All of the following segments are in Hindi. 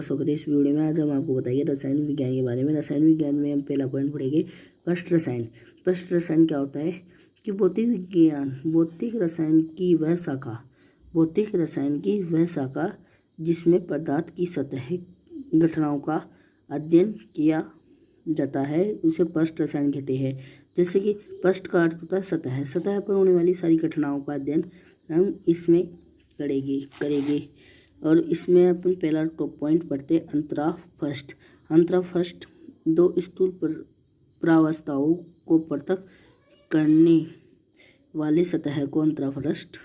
आपका स्वागत है इस वीडियो में। आज हम आपको बताएंगे रसायन विज्ञान के बारे में। रसायन विज्ञान में हम पहला पॉइंट पढ़ेंगे स्पष्ट रसायन। स्पष्ट रसायन क्या होता है कि भौतिक रसायन की वह शाखा जिसमें पदार्थ की सतह घटनाओं का अध्ययन किया जाता है उसे स्पष्ट रसायन कहते हैं। जैसे कि स्पष्ट का अर्थ होता है सतह पर होने वाली सारी घटनाओं का अध्ययन हम इसमें करेंगे। और इसमें अपन पहला टॉप पॉइंट पढ़ते अंतरा फर्स्ट दो स्थूल प्रावस्थाओं को पृथक करने वाली सतह को अंतराफलक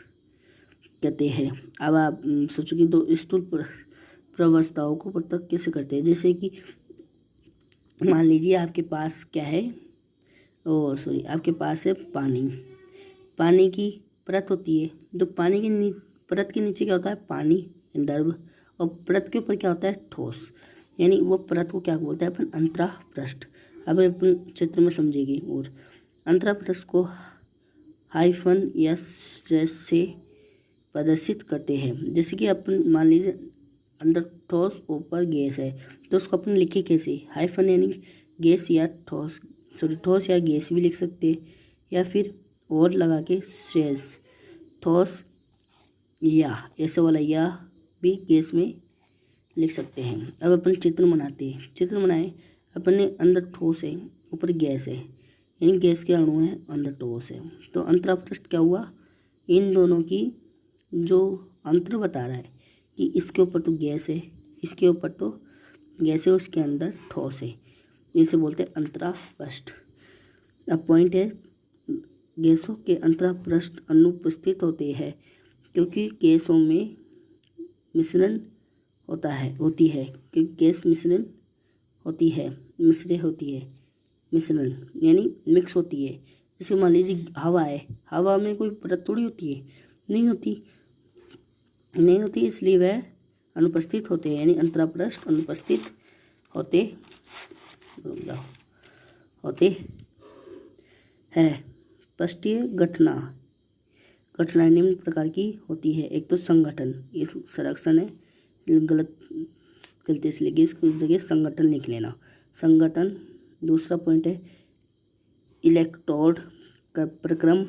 कहते हैं। अब आप सोचो कि दो स्थूल प्रावस्थाओं को पृथक कैसे करते हैं। जैसे कि मान लीजिए आपके पास क्या है, आपके पास है पानी की परत होती है। तो पानी की परत के नीचे क्या होता है, पानी द्रव, और परत के ऊपर क्या होता है, ठोस। यानी वो परत को क्या बोलते हैं अपन, अंतरापृष्ठ। अब अपन चित्र में समझेंगे। और अंतरापृष्ठ को हाइफन या से प्रदर्शित करते हैं। जैसे कि अपन मान लीजिए अंदर ठोस ऊपर गैस है, तो उसको अपन लिखे कैसे, हाइफन यानी गैस या ठोस या गैस भी लिख सकते हैं, या फिर और लगा के शेष ठोस या ऐसे वाला या भी गैस में लिख सकते हैं। अब अपन चित्र बनाएं। अपन ने अंदर ठोस है ऊपर गैस है, यानी गैस के अणु है अंदर ठोस है। तो अंतरापृष्ठ क्या हुआ, इन दोनों की जो अंतर बता रहा है कि इसके ऊपर तो गैस है, इसके ऊपर तो गैस है, उसके अंदर ठोस है, इसे बोलते हैं अंतरापृष्ठ। अब पॉइंट है, गैसों के अंतरापृष्ठ अनुपस्थित होते हैं क्योंकि गैसों में मिश्रण होती है क्योंकि गैस मिश्रण मिश्रण यानी मिक्स होती है। जैसे मान लीजिए हवा है, हवा में कोई परत थोड़ी होती है, नहीं होती, इसलिए वह अनुपस्थित होते हैं, यानी अंतरापृष्ठ अनुपस्थित होते हैं। पृष्ठीय घटना निम्न प्रकार की होती है। एक तो संगठन, ये संरक्षण है, गलती से इसकी जगह संगठन लिख लेना, संगठन। दूसरा पॉइंट है इलेक्ट्रोड का प्रक्रम।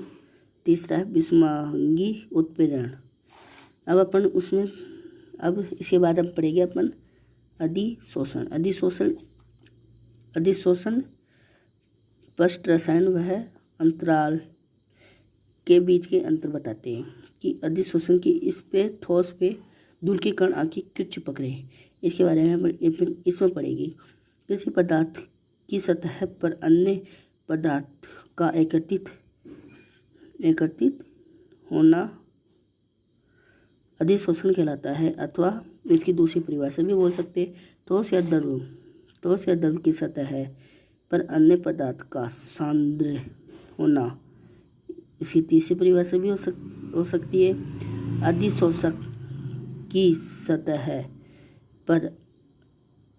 तीसरा है विषमांगी उत्प्रेरण। अब इसके बाद हम पढ़ेंगे अपन अधिशोषण स्पष्ट रसायन वह अंतराल के बीच के अंतर बताते हैं कि अधिशोषण की इस पे ठोस पे धूल के कण आके क्यों चिपक रहे हैं, इसके बारे में इसमें पढ़ेगी। किसी पदार्थ की सतह पर अन्य पदार्थ का एकत्रित होना अधिशोषण कहलाता है, अथवा इसकी दूसरी परिभाषा भी बोल सकते हैं ठोस या द्रव की सतह पर अन्य पदार्थ का सांद्र होना, इसकी तीसरी परिभाषा भी हो सकती है। अधिशोषक की सतह पर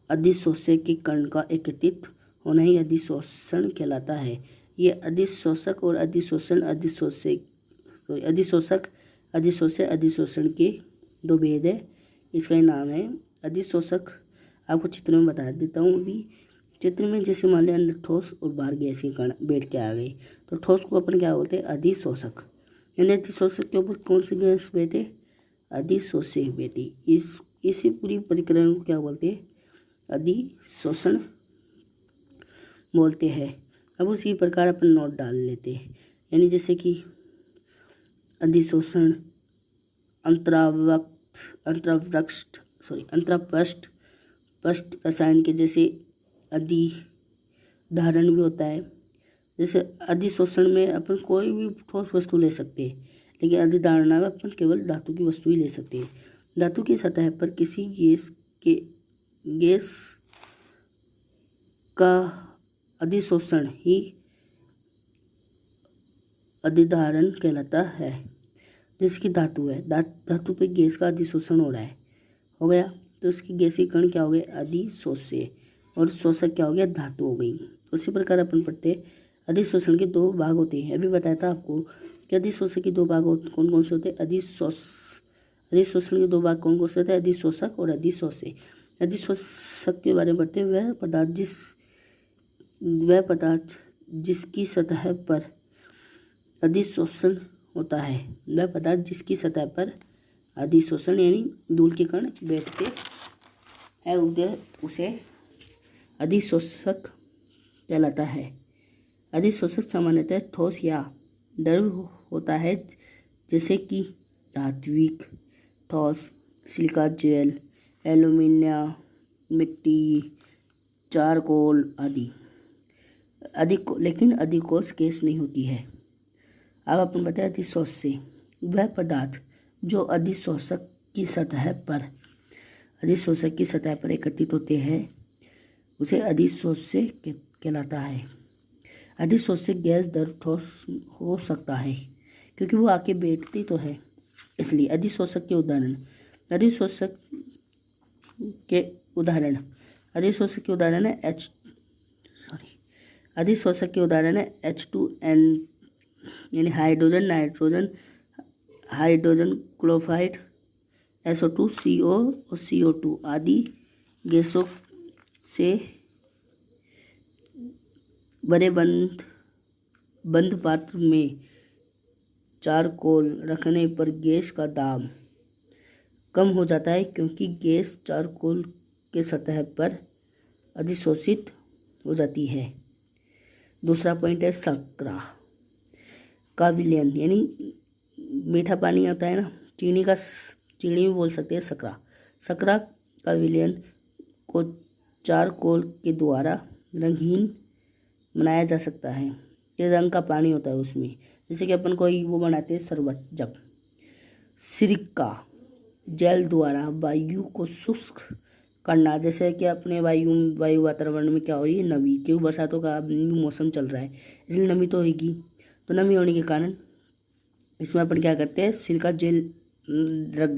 अधिशोष्य के कण का एकत्रित होना ही अधिशोषण कहलाता है। ये अधिशोषक और अधिशोषण के दो भेद है। इसका नाम है अधिशोषक। आपको चित्र में बता देता हूँ। अभी चित्र में जैसे मान लिया अंदर ठोस और बाहर गैस के कण बैठ के आ गई, तो ठोस को अपन क्या बोलते हैं, अधिशोषक। यानी अधिशोषक के ऊपर कौन सी गैस बैठे, अधिशोष्य बैठी। इसी पूरी प्रक्रिया को क्या बोलते हैं, अधिशोषण बोलते हैं। अब उसी प्रकार अपन नोट डाल लेते हैं। यानी जैसे कि अधिशोषण अंतरापृष्ठ रसायन के जैसे अधिधारण भी होता है। जैसे अधिशोषण में अपन कोई भी ठोस वस्तु ले सकते हैं, लेकिन अधिधारणा में अपन केवल धातु की वस्तु ही ले सकते हैं। धातु की सतह पर किसी गैस का अधिशोषण ही अधिधारण कहलाता है। जैसे कि धातु है, धातु पे गैस का अधिशोषण हो गया, तो उसकी गैसीय कण क्या हो गए, अधिशोष्य, और शोषक क्या हो गया, धातु हो गई। उसी प्रकार अपन पढ़ते हैं अधिशोषण के दो भाग होते हैं। अभी बताया था आपको कि अधिशोषक के दो भाग कौन कौन से होते हैं। अधिशोषण के दो भाग कौन कौन से होते हैं, अधिशोषक और अधिशोष्य। अधिशोषक के बारे में पढ़ते हैं। वह पदार्थ जिसकी सतह पर अधिशोषण होता है। वह पदार्थ जिसकी सतह पर अधिशोषण यानी धूल के कण बैठते हैं उसे अधिशोषक कहलाता है। अधिशोषक सामान्यतः ठोस या द्रव होता है, जैसे कि धात्विक ठोस, सिलिका जेल, एल्यूमिनियम, मिट्टी, चारकोल आदि। लेकिन अधिकोष गैस नहीं होती है। अब अपन बताएं अधिशोष से। वह पदार्थ जो अधिशोषक की सतह पर एकत्रित होते हैं उसे अधिशोष्य कहलाता है। अधिशोष्य गैस द्रव ठोस हो सकता है क्योंकि वो आके बैठती तो है, इसलिए अधिशोषक के उदाहरण है H2N यानी hydrogen, nitrogen, hydrogen chloride, SO2, CO और CO2 आदि गैसों से बड़े बंद पात्र में चारकोल रखने पर गैस का दाब कम हो जाता है, क्योंकि गैस चारकोल के सतह पर अधिशोषित हो जाती है। दूसरा पॉइंट है सकरा का विलयन, यानी मीठा पानी आता है ना, चीनी भी बोल सकते हैं सकरा का विलयन को चारकोल के द्वारा रंगहीन बनाया जा सकता है। ये रंग का पानी होता है उसमें, जैसे कि अपन कोई वो बनाते हैं शरबत। जब सिरका जेल द्वारा वायु को शुष्क करना, जैसे कि अपने वायु वातावरण में क्या हो रही है, नमी, क्योंकि बरसातों का मौसम चल रहा है इसलिए नमी तो होगी। तो नमी होने के कारण इसमें अपन क्या करते हैं, सिरका जेल रख